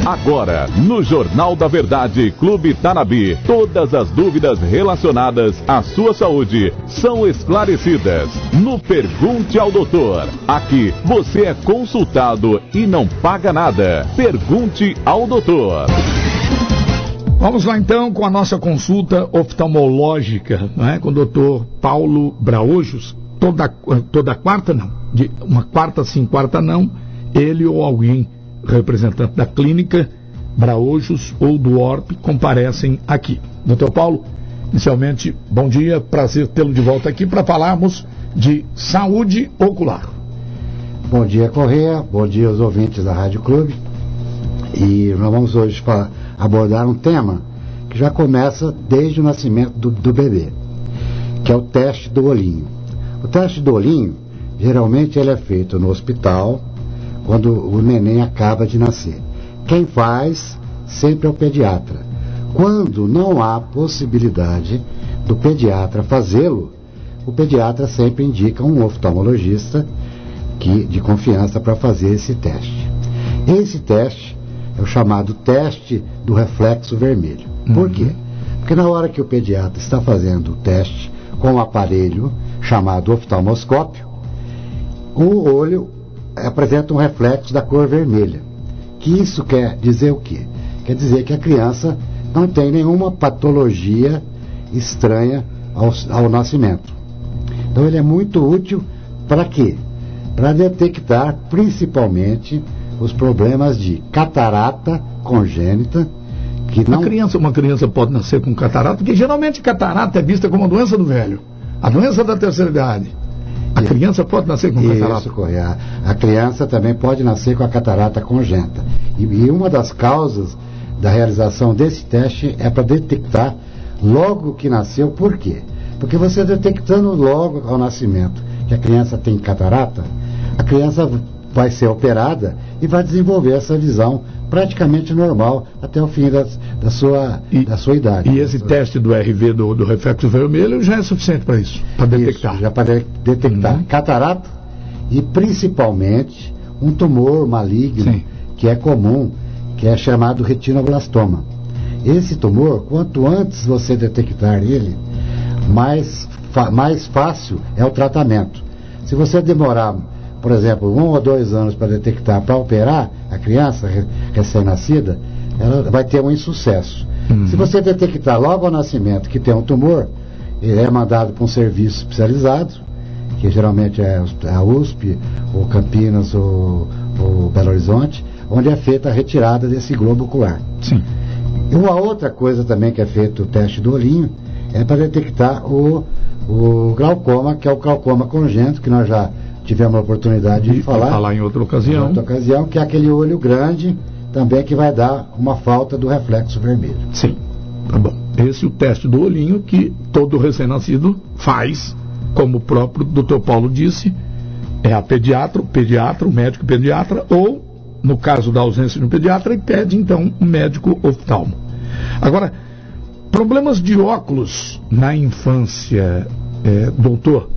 Agora, no Jornal da Verdade, Clube Tanabi, todas as dúvidas relacionadas à sua saúde são esclarecidas no Pergunte ao Doutor. Aqui, você é consultado e não paga nada. Pergunte ao Doutor. Vamos lá então com a nossa consulta oftalmológica, né, com o doutor Paulo Braojos. Toda quarta não, uma quarta sim, quarta não, ele ou alguém representante da clínica Braojos ou do ORP comparecem aqui. Doutor Paulo, inicialmente, bom dia, prazer tê-lo de volta aqui para falarmos de saúde ocular. Bom dia, Corrêa, bom dia aos ouvintes da Rádio Clube. E nós vamos hoje abordar um tema que já começa desde o nascimento do bebê, que é o teste do olhinho. O teste do olhinho, geralmente ele é feito no hospital, quando o neném acaba de nascer. Quem faz sempre é o pediatra. Quando não há possibilidade do pediatra fazê-lo, o pediatra sempre indica um oftalmologista de confiança para fazer esse teste. Esse teste é o chamado teste do reflexo vermelho. Por quê? Porque na hora que o pediatra está fazendo o teste com um aparelho chamado oftalmoscópio, o olho apresenta um reflexo da cor vermelha. Que isso quer dizer o quê? Quer dizer que a criança não tem nenhuma patologia estranha ao nascimento. Então ele é muito útil para quê? Para detectar principalmente os problemas de catarata congênita. Que não... Uma criança pode nascer com catarata, porque geralmente catarata é vista como uma doença do velho, a doença da terceira idade. A criança pode nascer com catarata? Isso, Correia. A criança também pode nascer com a catarata congênita. E uma das causas da realização desse teste é para detectar logo que nasceu. Por quê? Porque você detectando logo ao nascimento que a criança tem catarata, a criança vai ser operada e vai desenvolver essa visão praticamente normal até o fim da sua idade. E esse teste do RV, do reflexo vermelho, já é suficiente para isso? Para detectar? Isso, já para detectar catarata e principalmente um tumor maligno, sim, que é comum, que é chamado retinoblastoma. Esse tumor, quanto antes você detectar ele, mais fácil é o tratamento. Se você demorar, por exemplo, 1 ou 2 anos para detectar, para operar a criança recém-nascida, ela vai ter um insucesso. Se você detectar logo ao nascimento que tem um tumor, ele é mandado para um serviço especializado, que geralmente é a USP, ou Campinas, ou Belo Horizonte, onde é feita a retirada desse globo ocular. Sim. E uma outra coisa também que é feito o teste do olhinho é para detectar o glaucoma, que é o glaucoma congênito, que nós já tivemos a oportunidade de falar em outra ocasião. Que é aquele olho grande também que vai dar uma falta do reflexo vermelho. Sim, tá bom. Esse é o teste do olhinho que todo recém-nascido faz, como o próprio Dr. Paulo disse, é o pediatra, o médico pediatra, ou, no caso da ausência de um pediatra, ele pede então um médico oftalmo. Agora, problemas de óculos na infância. Doutor,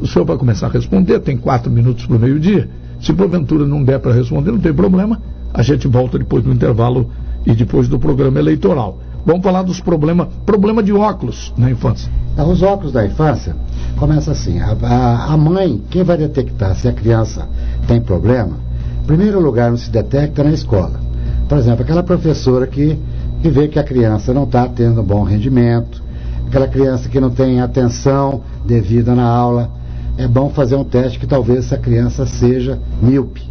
o senhor vai começar a responder, tem 4 minutos para o meio-dia. Se porventura não der para responder, não tem problema, a gente volta depois do intervalo e depois do programa eleitoral. Vamos falar dos problema de óculos na infância. Então, os óculos da infância, começa assim, a mãe, quem vai detectar se a criança tem problema, em primeiro lugar não se detecta na escola. Por exemplo, aquela professora que vê que a criança não está tendo um bom rendimento, aquela criança que não tem atenção devida na aula, é bom fazer um teste que talvez essa criança seja míope.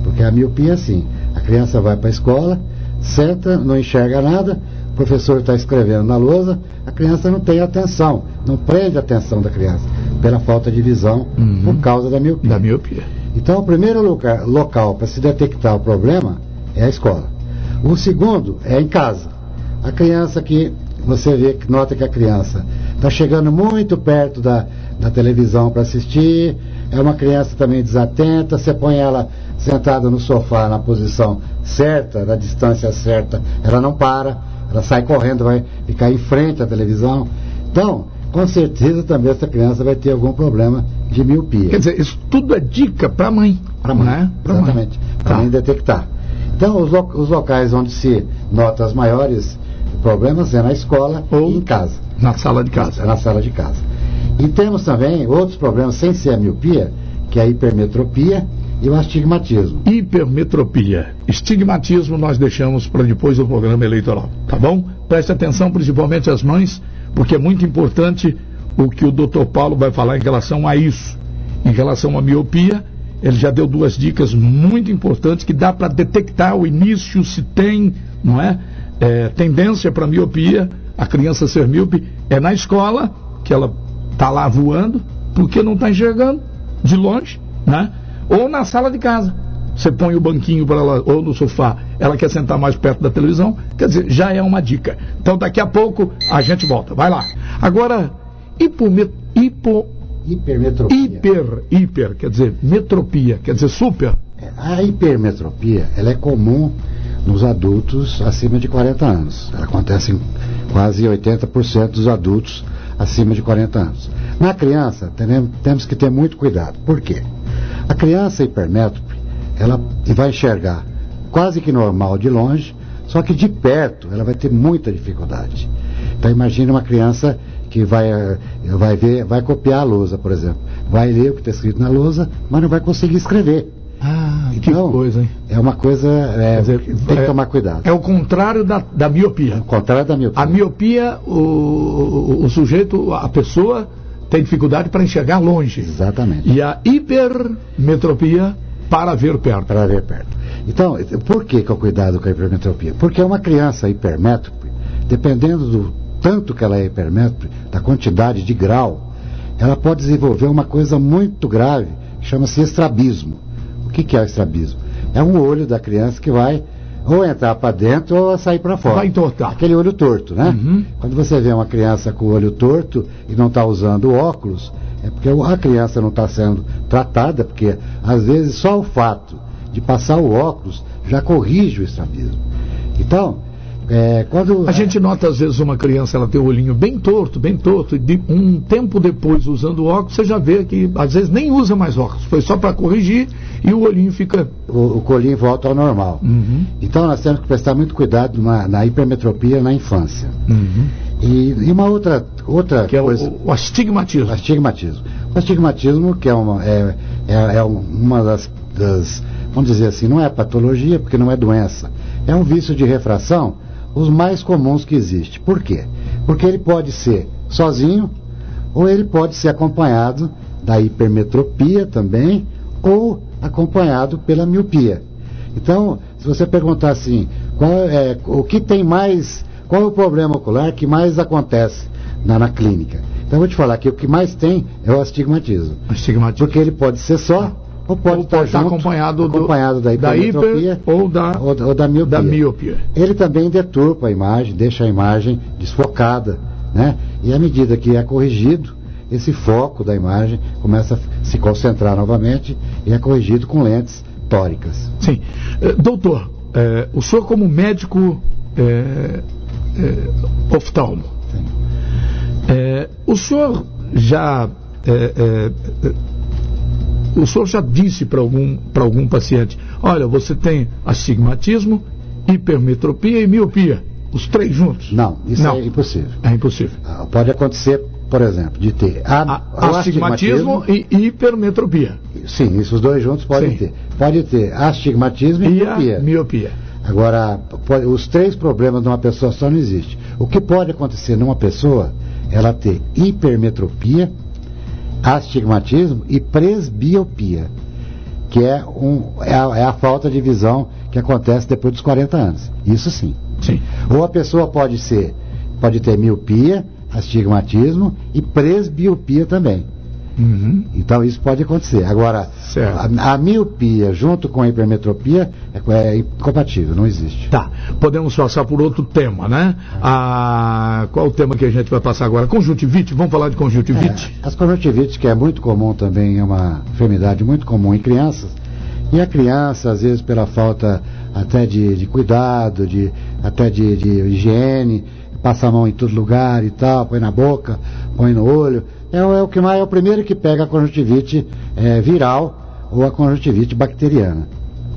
Porque a miopia é assim, a criança vai para a escola, senta, não enxerga nada, o professor está escrevendo na lousa, a criança não tem atenção, não prende a atenção da criança, pela falta de visão, por causa da miopia. Então, o primeiro local para se detectar o problema é a escola. O segundo é em casa. A criança que você nota que a criança está chegando muito perto da televisão para assistir, é uma criança também desatenta, você põe ela sentada no sofá na posição certa, na distância certa, ela não para, ela sai correndo, vai ficar em frente à televisão. Então, com certeza também essa criança vai ter algum problema de miopia. Quer dizer, isso tudo é dica para a mãe. Para a mãe, né? Exatamente. Para a mãe detectar. Então, os locais onde se nota os maiores problemas é na escola ou e em casa. Na sala de casa. Na sala de casa. E temos também outros problemas sem ser a miopia, que é a hipermetropia e o astigmatismo. Hipermetropia. Estigmatismo nós deixamos para depois do programa eleitoral, tá bom? Preste atenção, principalmente as mães, porque é muito importante o que o Dr. Paulo vai falar em relação a isso. Em relação à miopia, ele já deu 2 dicas muito importantes que dá para detectar o início, se tem, não é? Tendência para miopia, a criança ser míope, é na escola, que ela está lá voando, porque não está enxergando de longe, né? Ou na sala de casa. Você põe o banquinho para ela, ou no sofá, ela quer sentar mais perto da televisão, quer dizer, já é uma dica. Então daqui a pouco a gente volta. Vai lá. Agora, hipermetropia, quer dizer, metropia, quer dizer, super. A hipermetropia, ela é comum nos adultos acima de 40 anos. Ela acontece em quase 80% dos adultos acima de 40 anos. Na criança, temos que ter muito cuidado. Por quê? A criança hipermétrope, ela vai enxergar quase que normal de longe, só que de perto ela vai ter muita dificuldade. Então imagine uma criança que vai copiar a lousa, por exemplo. Vai ler o que está escrito na lousa, mas não vai conseguir escrever. Então, que coisa, hein? É uma coisa, tem que tomar cuidado. É o contrário da miopia. É o contrário da miopia. A miopia, o sujeito, a pessoa tem dificuldade para enxergar longe. Exatamente. E a hipermetropia para ver perto. Para ver perto. Então, por que o cuidado com a hipermetropia? Porque uma criança hipermétrope, dependendo do tanto que ela é hipermétrope, da quantidade de grau, ela pode desenvolver uma coisa muito grave, que chama-se estrabismo. O que é o estrabismo? É um olho da criança que vai ou entrar para dentro ou sair para fora. Vai entortar. Aquele olho torto, né? Uhum. Quando você vê uma criança com o olho torto e não está usando óculos, é porque a criança não está sendo tratada, porque às vezes só o fato de passar o óculos já corrige o estrabismo. Então, quando... A gente nota às vezes uma criança, ela tem o olhinho bem torto, e um tempo depois usando óculos, você já vê que às vezes nem usa mais óculos, foi só para corrigir e o olhinho fica... O colinho volta ao normal. Uhum. Então nós temos que prestar muito cuidado na hipermetropia na infância. Uhum. E uma outra que coisa... É o astigmatismo. O astigmatismo, que é uma das... Vamos dizer assim, não é patologia, porque não é doença. É um vício de refração, os mais comuns que existe. Por quê? Porque ele pode ser sozinho, ou ele pode ser acompanhado da hipermetropia também, ou acompanhado pela miopia. Então, se você perguntar assim, qual é o problema ocular que mais acontece na clínica? Então eu vou te falar que o que mais tem é o astigmatismo. Porque ele pode ser só, ou pode estar acompanhado da hipermetropia ou da miopia. Ele também deturpa a imagem, deixa a imagem desfocada, né? E à medida que é corrigido, esse foco da imagem começa a se concentrar novamente e é corrigido com lentes tóricas. Sim. Doutor, o senhor como médico oftalmo, o senhor já disse para algum paciente, olha, você tem astigmatismo, hipermetropia e miopia, os 3 juntos? Não, isso é impossível. É impossível. Pode acontecer, por exemplo, de ter astigmatismo e hipermetropia. Sim, isso os 2 juntos podem ter. Pode ter astigmatismo e miopia. Agora, os 3 problemas de uma pessoa só não existem. O que pode acontecer numa pessoa, ela ter hipermetropia, astigmatismo e presbiopia, que é a falta de visão que acontece depois dos 40 anos. Isso sim. Ou a pessoa pode ter miopia, astigmatismo e presbiopia também. Uhum. Então isso pode acontecer. Agora, a miopia junto com a hipermetropia é incompatível, não existe. Tá, podemos passar por outro tema, né? Qual o tema que a gente vai passar agora? Conjuntivite, vamos falar de conjuntivite? As conjuntivites, que é muito comum também, é uma enfermidade muito comum em crianças. E a criança, às vezes pela falta até de cuidado, até de higiene, passa a mão em todo lugar e tal, põe na boca, põe no olho. É o primeiro que pega a conjuntivite viral ou a conjuntivite bacteriana.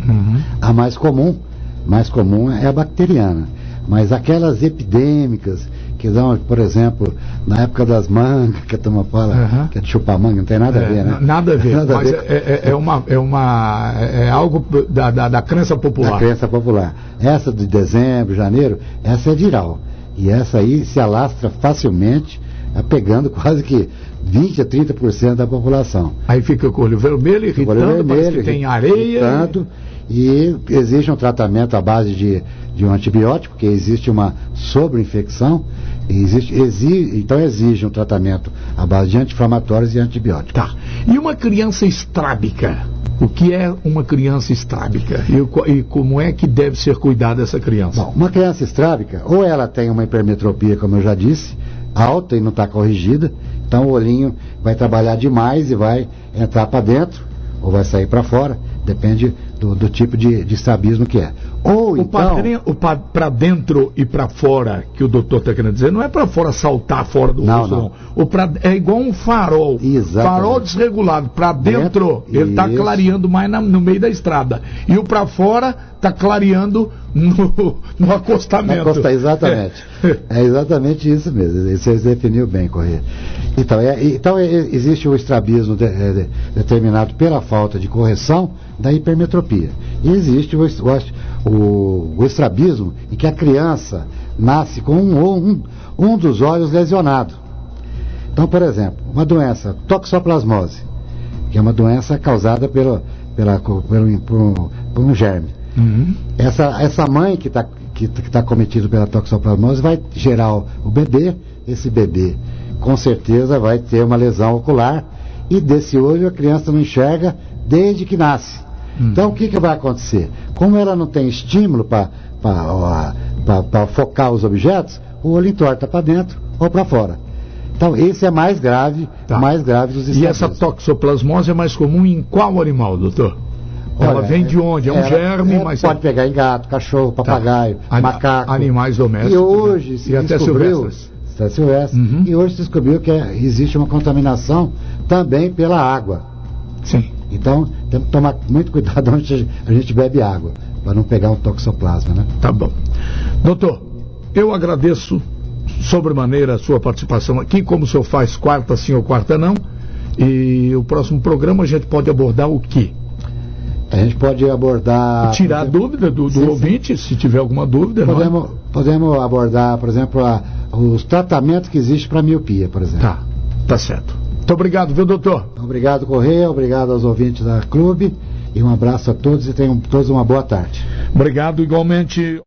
Uhum. A mais comum mais comum é a bacteriana. Mas aquelas epidêmicas que dão, por exemplo, na época das mangas, que a turma fala que é de chupar manga, não tem nada a ver, né? Nada a ver, mas é algo da crença popular. Da crença popular. Essa de dezembro, janeiro, essa é viral. E essa aí se alastra facilmente, pegando quase que 20 a 30% da população. Aí fica com o olho vermelho, irritando, parece que tem areia. Irritando, e existe um tratamento à base de um antibiótico, porque existe uma sobreinfecção, então exige um tratamento à base de anti-inflamatórios e antibióticos. Tá. E uma criança estrábica? O que é uma criança estrábica? E como é que deve ser cuidada essa criança? Bom, uma criança estrábica, ou ela tem uma hipermetropia, como eu já disse, alta e não está corrigida, então o olhinho vai trabalhar demais e vai entrar para dentro, ou vai sair para fora, depende do tipo de estrabismo que é. Ou para dentro e para fora, que o doutor está querendo dizer, não é para fora saltar fora do rosto, não. É igual um farol. Exatamente. Farol desregulado. Para dentro, ele está clareando mais no meio da estrada. E o para fora está clareando no acostamento. Exatamente. É exatamente isso mesmo. Você definiu bem, Corrêa. Então existe o estrabismo determinado pela falta de correção da hipermetropia. E existe o estrabismo em que a criança nasce com um dos olhos lesionado. Então, por exemplo, uma doença, toxoplasmose, que é uma doença causada por um germe. Uhum. Essa mãe que está cometido pela toxoplasmose vai gerar o bebê. Esse bebê com certeza vai ter uma lesão ocular, e desse olho a criança não enxerga desde que nasce. Então o que vai acontecer? Como ela não tem estímulo para focar os objetos, o olho entorta para dentro ou para fora. Então esse é mais grave, mais grave dos estrabismos. E essa toxoplasmose é mais comum em qual animal, doutor? Ela vem de onde? É um germe, mas... Pode pegar em gato, cachorro, papagaio, macaco. Animais domésticos. E hoje se descobriu... Até silvestre. Uhum. E hoje se descobriu que existe uma contaminação também pela água. Sim. Então, temos que tomar muito cuidado onde a gente bebe água, para não pegar um toxoplasma, né? Tá bom. Doutor, eu agradeço sobremaneira a sua participação aqui, como o senhor faz quarta sim ou quarta não, e o próximo programa a gente pode abordar o quê? A gente pode abordar... Tirar a dúvida do ouvinte, se tiver alguma dúvida. Podemos abordar, por exemplo, os tratamentos que existem para miopia, por exemplo. Tá certo. Muito obrigado, viu, doutor? Obrigado, Corrêa, obrigado aos ouvintes da Clube, e um abraço a todos e tenham todos uma boa tarde. Obrigado, igualmente.